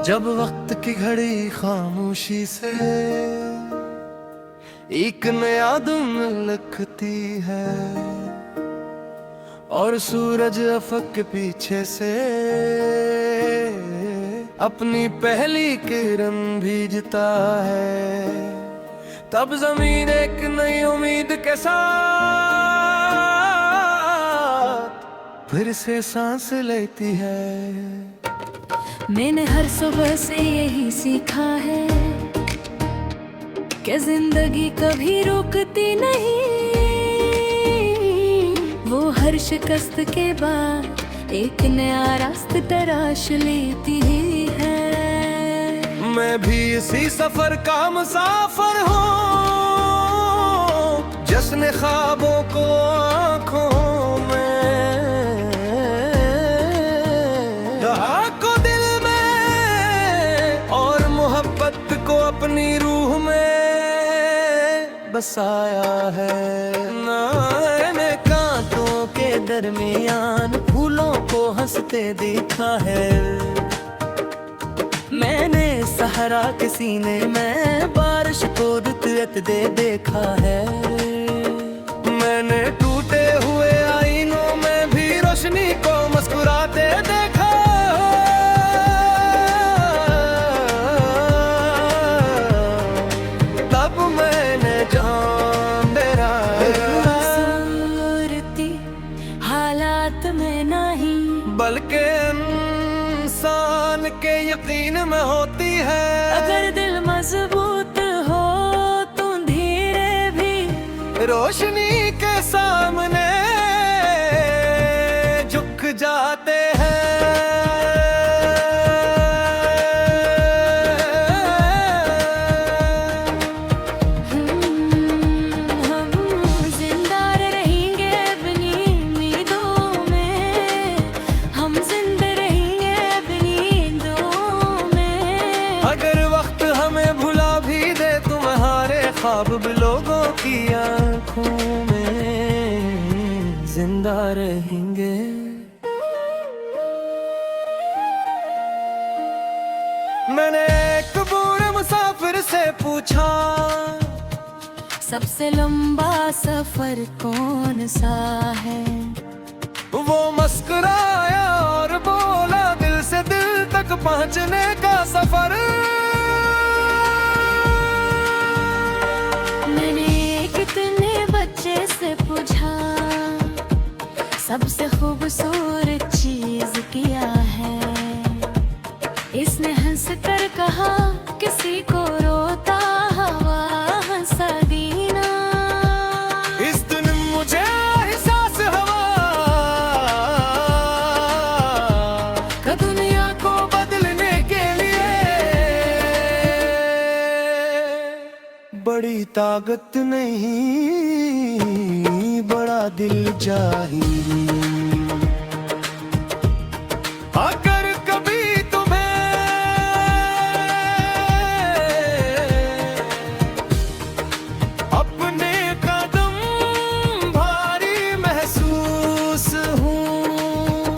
जब वक्त की घड़ी खामोशी से एक नया दिन लिखती है और सूरज अफक के पीछे से अपनी पहली किरण भेजता है, तब जमीन एक नई उम्मीद के साथ फिर से सांस लेती है। मैंने हर सुबह से यही सीखा है कि जिंदगी कभी रुकती नहीं, वो हर शिकस्त के बाद एक नया रास्ता तराश लेती है। मैं भी इसी सफर का मुसाफिर हूँ, जश्न ख्वाबों को आँखों में, को दिल में और मोहब्बत को अपनी रूह में बसाया है। मैंने कांटों के दरमियान फूलों को हंसते देखा है, मैंने सहारा के सीने में बारिश को रुत दे देखा है। मैंने टूटे हुए आईनों में भी रोशनी को मुस्कुराते देखा, तब मैंने जान मेरा सूरती हालात में नहीं बल्कि इंसान के यकीन में होती है। अगर दिल मजबूत हो तो धीरे भी रोशनी के सामने झुक जाते हैं। हम जिंदा रहेंगे अपनी उम्मीदों में, हम जिंदा रहेंगे अपनी नींदों में। अगर वक्त हमें भुला भी दे तुम्हारे ख्वाब भी लोगों की आंखों में जिंदा रहेंगे। मैंने एक बूढ़े मुसाफिर से पूछा, सबसे लंबा सफर कौन सा है? वो मुस्कुराया और बोला, दिल से दिल तक पहुंचने का सफर। मैंने कितने बच्चे से पूछा, सबसे खूबसूरत चीज क्या है? इसने हंस कर कहा, किसी को रोता हवा हंसा दीना। इस दिन मुझे एहसास हुआ कि दुनिया को बदलने के लिए बड़ी ताकत नहीं, बड़ा दिल चाहिए। अगर कभी अपने कदम भारी महसूस हूँ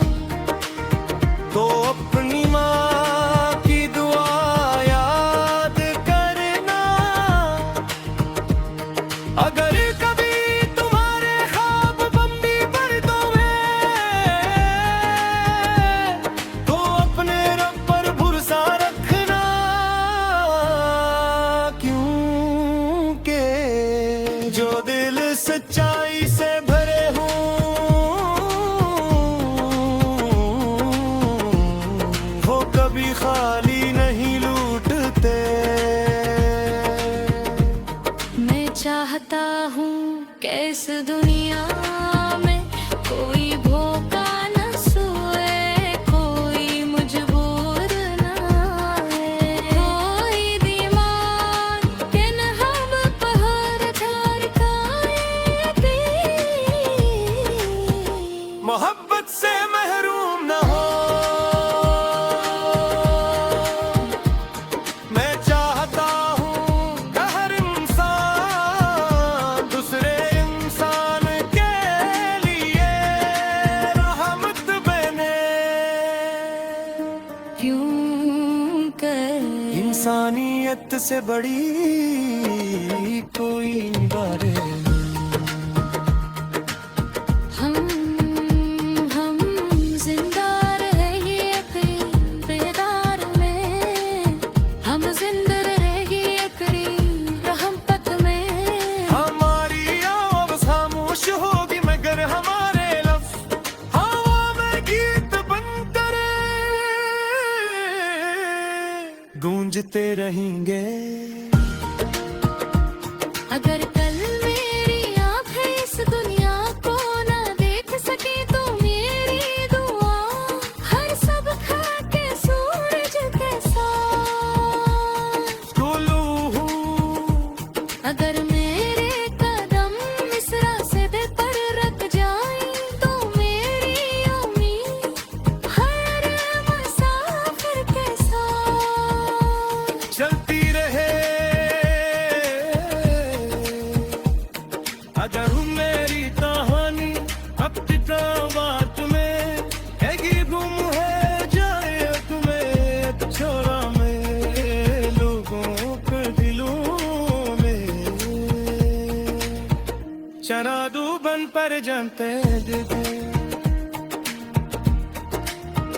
तो अपनी माँ की दुआ याद करना। अगर कभी तुम्हारे ख्वाब बम्बी पर्दों में, तो मौत से बड़ी कोई बारे हम जिंदा रहेंगे अपने बेदार में, हम जिंदा रहेंगे अपनी रहमत में। हमारी आवाज़ खामोश होगी मगर हमारे लफ्ज़ हवा में गीत बनकर गूंजते रहेंगे। अगर कल मेरी आँखें इस दुनिया को ना देख सके तो मेरी दुआ हर सब खा के सूरज के साथ टुल्लू हूँ। अगर मेरे कदम इस रास्ते पर रख जाए तो मेरी उम्मीद हर मुसाफिर के साथ चलती रहे। अगर हूँ मेरी कहानी बात में हैगी गुम है जाए तुम्हें छोड़ा में लोगों के दिलों में चरा दू बन पर जानते दे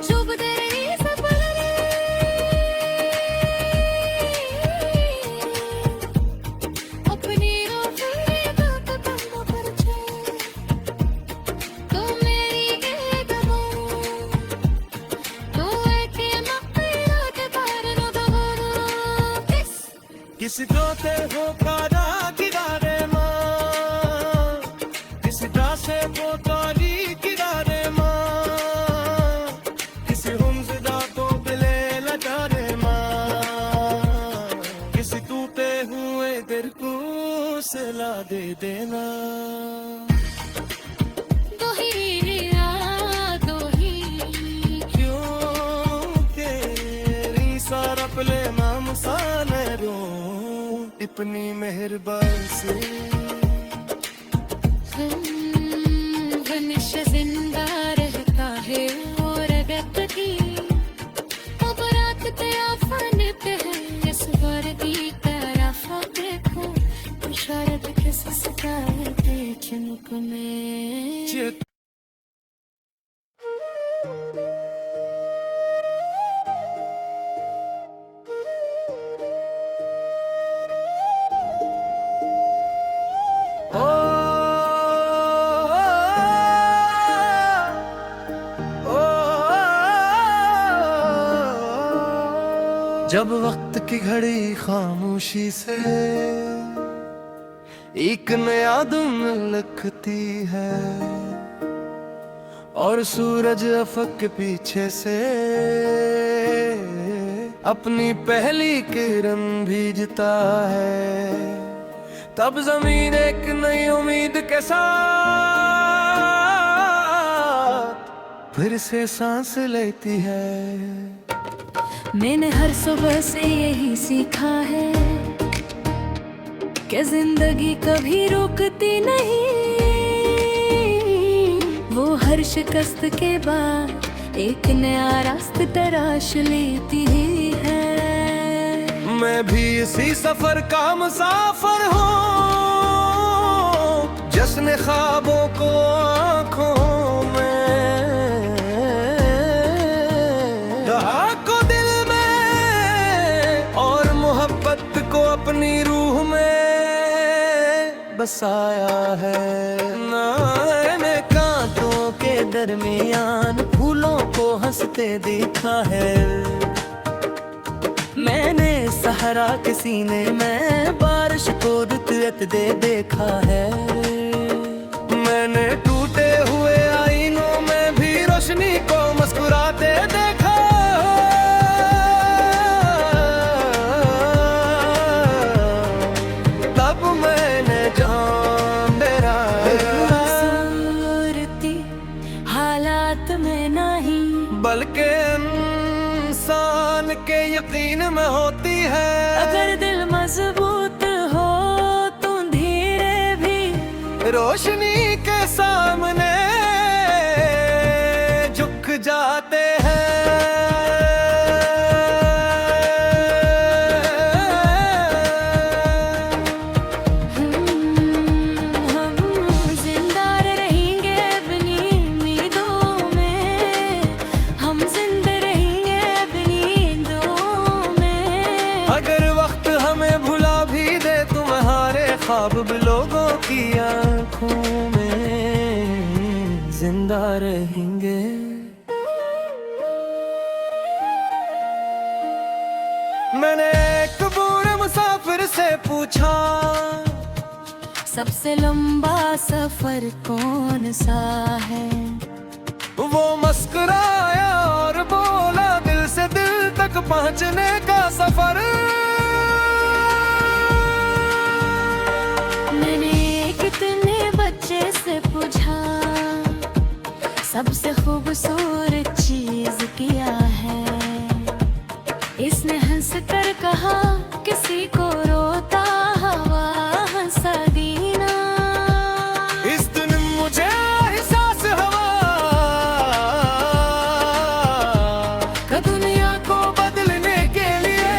चुभते रही सपने अपनी तो मेरी तो के किसी दोते हो कारा किनारे माँ किसी दासे को तारी किनारे माँ किसी हमजदा को बिले लचारे माँ किसी टूटे हुए दिल को सिला दे देना। दो ही दो ही क्यों तेरी सारा पले नाम साने रो इतनी मेहरबान से हमेशा जिंदा रहता है और रगत की अब रात पे आफान पे है इस वर्दी तरफ देखो इशारत किस सितारे पे चमक में चित जब वक्त की घड़ी खामोशी से एक नया दिन लिखती है और सूरज अफक के पीछे से अपनी पहली किरण भीजता है तब जमीन एक नई उम्मीद के साथ फिर से सांस लेती है। मैंने हर सुबह से यही सीखा है कि जिंदगी कभी रुकती नहीं, वो हर शिकस्त के बाद एक नया रास्ता तराश लेती है। मैं भी इसी सफर का मुसाफिर हूँ जश्न ख्वाबों को आँखों में को दिल में और मोहब्बत को अपनी रूह में बसाया है। मैंने कांटों के दरमियान फूलों को हंसते देखा है। मैंने सहरा के सीने में बारिश को रुत दे देखा है। मैंने टूटे हुए आईनों में भी रोशनी को मुस्कुराते देखा। तब मैंने जान मेरा सूरती हालात में नहीं बल्कि इंसान के यकीन में होती है। अगर दिल मजबूत हो तो धीरे भी रोशनी के सामने झुक जाते हैं। जिंदा रहेंगे। मैंने एक बूढ़े मुसाफिर से पूछा, सबसे लंबा सफर कौन सा है? वो मुस्कुराया और बोला, दिल से दिल तक पहुंचने का सफर। मैंने कितने बच्चे से पूछा, सबसे खूबसूरत चीज क्या है? इसने हंस कर कहा, किसी को रोता हवा हंसा दीना। इस दिन मुझे एहसास हुआ कि दुनिया को बदलने के लिए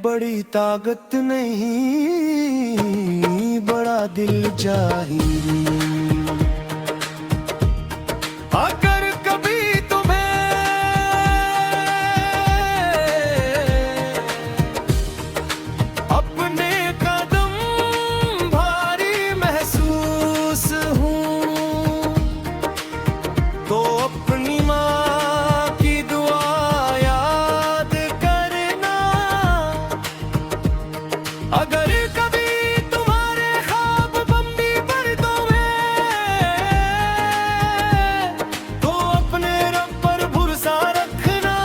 बड़ी ताकत नहीं, बड़ा दिल चाहिए। अगर कभी तुम्हें अपने कदम भारी महसूस हूँ, तो अपनी माँ की दुआ याद करना। अगर कभी तुम्हारे ख्वाब बम्बी पर्दों में, तो अपने रब पर भरोसा रखना,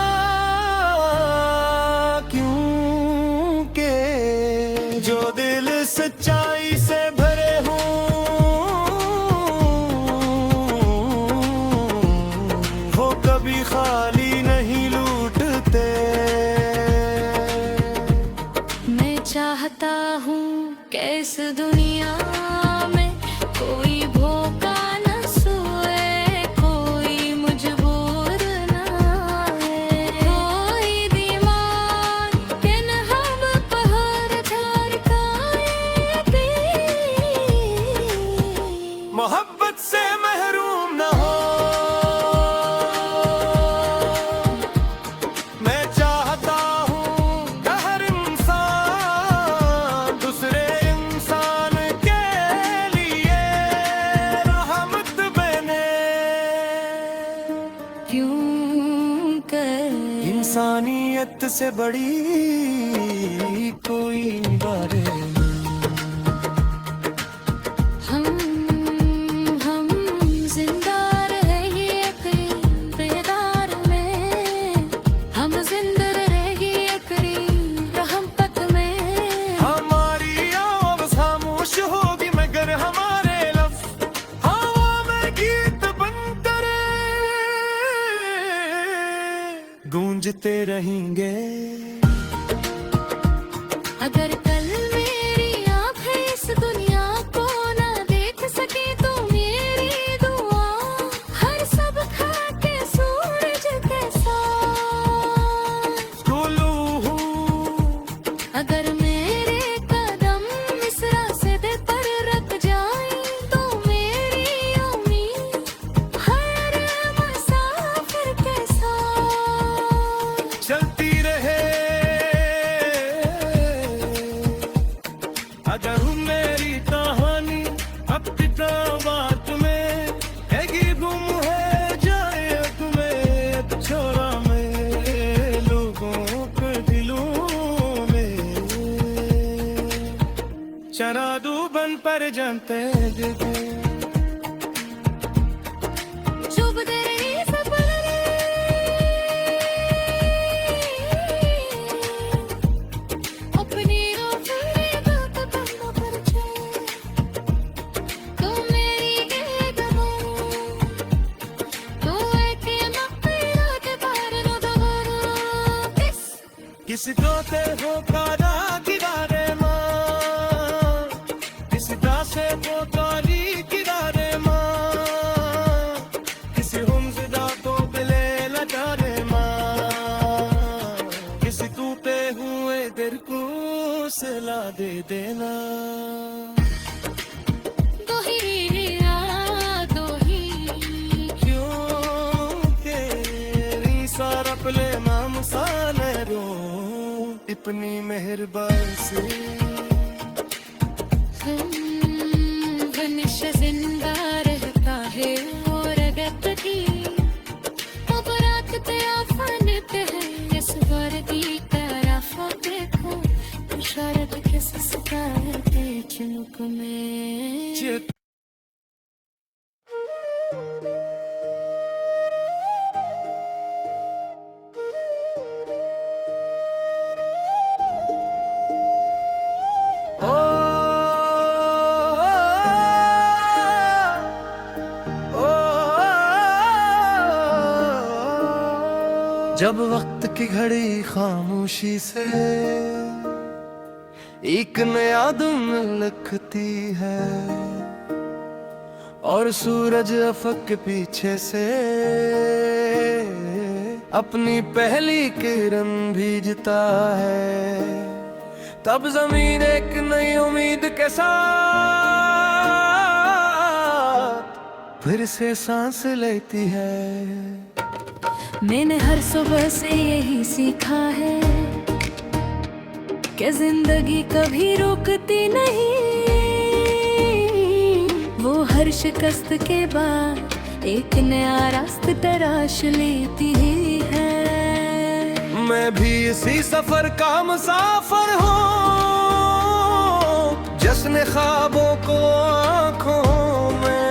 क्योंकि जो दिल सच्चाई से भरे हों, वो कभी खाली नहीं लूटते। मैं चाहता हूँ कि इस दुनिया में कोई भूखा न सोए, कोई मजबूर न है, कोई दीवार के न हम पहाड़ झाड़ खाए। मोहब्बत से महरूम न हो। मैं चाहता हूँ कि हर इंसान दूसरे इंसान के लिए रहमत बने। क्यों कर इंसानियत से बड़ी कोई बात नहीं। हम जिंदा रहेंगे यकीन बेदार में, हम जिंदा रहेंगे यकीन रहमत में। हमारी आवाज़ खामोश होगी मगर हमारे लफ्ज़ हवा में गीत बनकर गूंजते रहेंगे। अगर कल मेरी आँखें इस दुनिया को ना देख सके, तो मेरी दुआ हर सब खा के सूरज के साथ। टुल्लू हूँ अगर मेरे कदम इस रास्ते पर रख जाएं, तो मेरी उम्मीद हर मुसाफिर के साथ चलती रहे। अगर हूँ मेरी कहानी बात में हैगी, गुम है जाए तुम्हें छोरा में लोगों के दिलों में। चरा दू बन पर जानते दे चुभ दे रही सपने, अपनी रोशनी बात करना पर छे। तो मेरी कदमों, तो एक मक़बरा के बाहर न दबरो। किसी को ते हो कारा किनारे माँ, किसी दासे को तारी किनारे माँ, किसी हमज़दा को बिले लटारे माँ, किसी टूटे हुए दिल को सला दे देना। दो ही दो ही क्यों तेरी सारा पले माम साले रो इतनी मेहरबान से बने जब वक्त की घड़ी खामोशी से एक नया दिन लिखती है और सूरज अफक के पीछे से अपनी पहली किरण भीजता है, तब जमीन एक नई उम्मीद के साथ फिर से सांस लेती है। मैंने हर सुबह से यही सीखा है कि जिंदगी कभी रुकती नहीं, वो हर शिकस्त के बाद एक नया रास्ता तराश लेती है। मैं भी इसी सफर का मुसाफिर हूँ, जश्न ख्वाबों को आँखों में,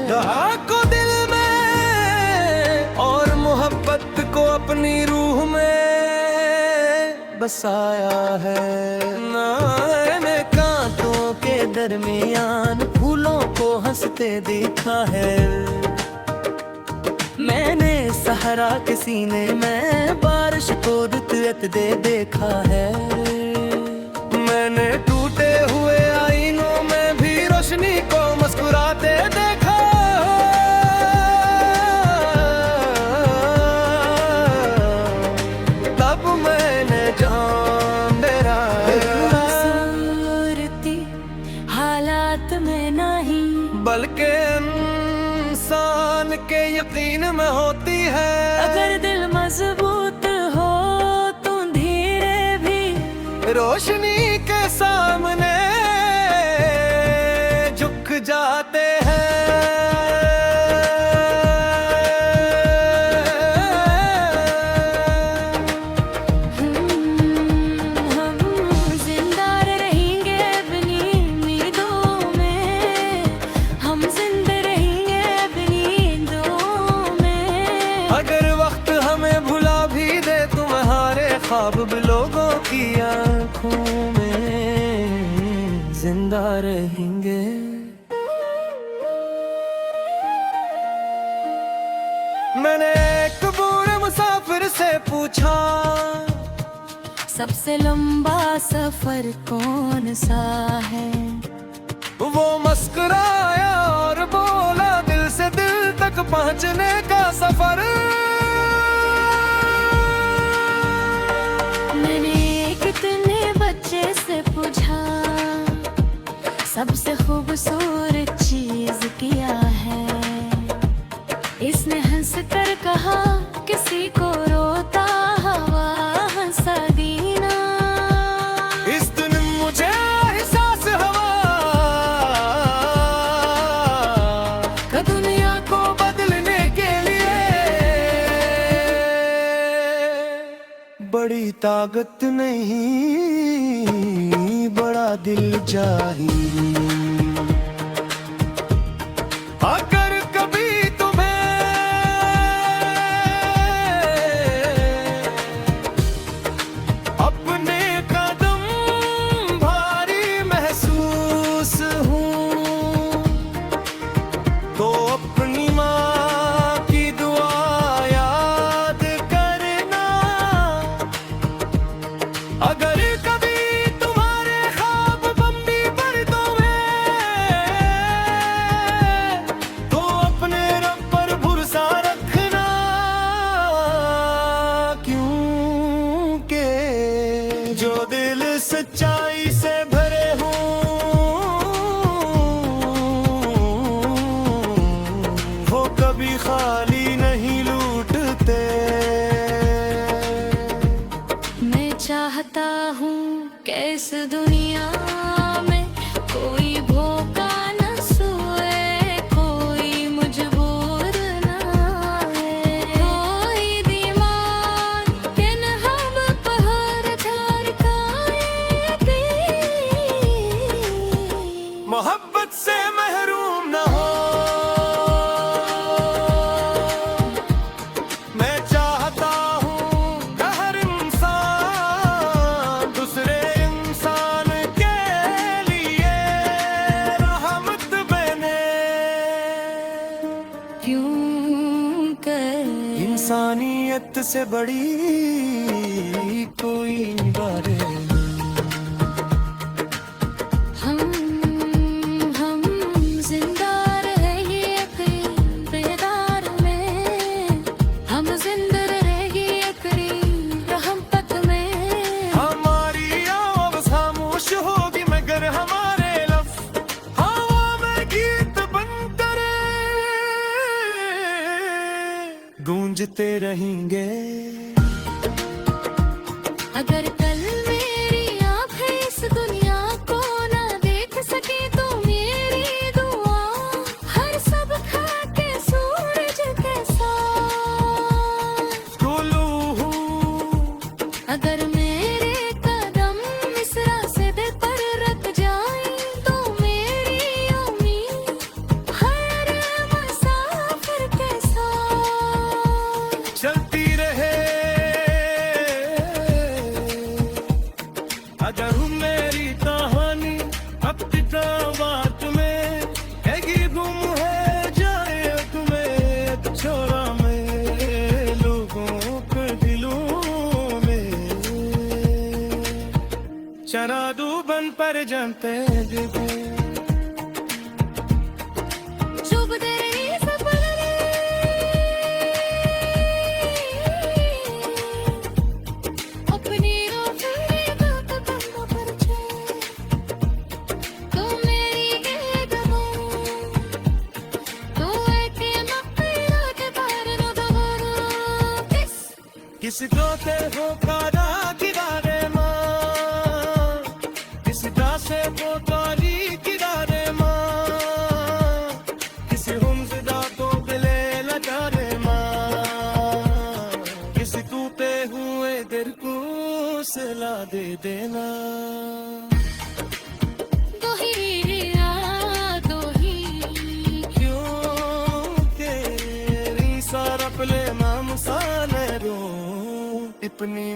दहा को दिल में और मोहब्बत को अपनी रूह में बसाया है। मैंने कांटों के दरमियान फूलों को हंसते देखा है, मैंने सहारा के सीने में बारिश को रुत दे देखा है, मैंने टूटे हुए आईनों में भी रोशनी को मुस्कुराते देखा। तब मैंने जान मेरा खूबसूरती हालात में नहीं बल्कि इंसान के यकीन में होती है। अगर दिल मजबूत हो तो धीरे भी रोशनी के सामने झुक जाते हैं। हम जिंदा रहेंगे अपनी उम्मीदों में, हम जिंदा रहेंगे अपनी नींदों में। अगर वक्त हमें भुला भी दे तुम्हारे ख्वाब भी लोगों की आंखों में जिंदा रहेंगे। मैंने एक बूढ़े मुसाफिर से पूछा, सबसे लंबा सफर कौन सा है? वो मुस्कुराया और बोला, दिल से दिल तक पहुंचने का सफर। मैंने कितने बच्चे से पूछा, सबसे खूबसूरत चीज किया है? इसने हंस कर कहा, किसी को रोता हुआ हंसा दीना। इस दिन मुझे एहसास हुआ कि दुनिया को बदलने के लिए बड़ी ताकत नहीं, बड़ा दिल चाहिए। अगर कभी तुम्हें अपने कदम भारी महसूस हूँ तो अपनी माँ की दुआ याद करना। अगर कभी तुम्हारे ख्वाब बम्बी पर्दों में मौत से बड़ी कोई बारे हम जिंदा रहे यकीन बेदार में, हम जिंदा रहे यकीन रहम तक में। हमारी आवाज़ खामोश होगी मगर हमारे लफ्ज़ हवा में गीत बनकर गूंजते रहेंगे। अगर कल मेरी आँखें इस दुनिया को ना देख सके तो मेरी दुआ हर सब खा के सूरज के साथ टोलू अगर मेरे कदम इस रास्ते पर रख जाए तो मेरी उम्मीद हर मुसाफिर के साथ चलती रहे। अगर हूँ मेरी कहानी बात में हैगी गुम है जाए तुम्हें छोरा में लोगों के दिलों में चरा दू बन पर जानते चुभ दे रही सपने अपनी रोशनी का कदम पर चल तो मेरी कदमों तो ऐके मक्खियों के बारे नो दबरो किस दोते हो कारा किनारे माँ किस दासे को तारी किनारे माँ किसी हमजदा को दिले लचारे माँ किसी टूटे हुए दिल को सला दे देना। दो ही यादों ही क्यों तेरी सारा पले माम साने रो इतनी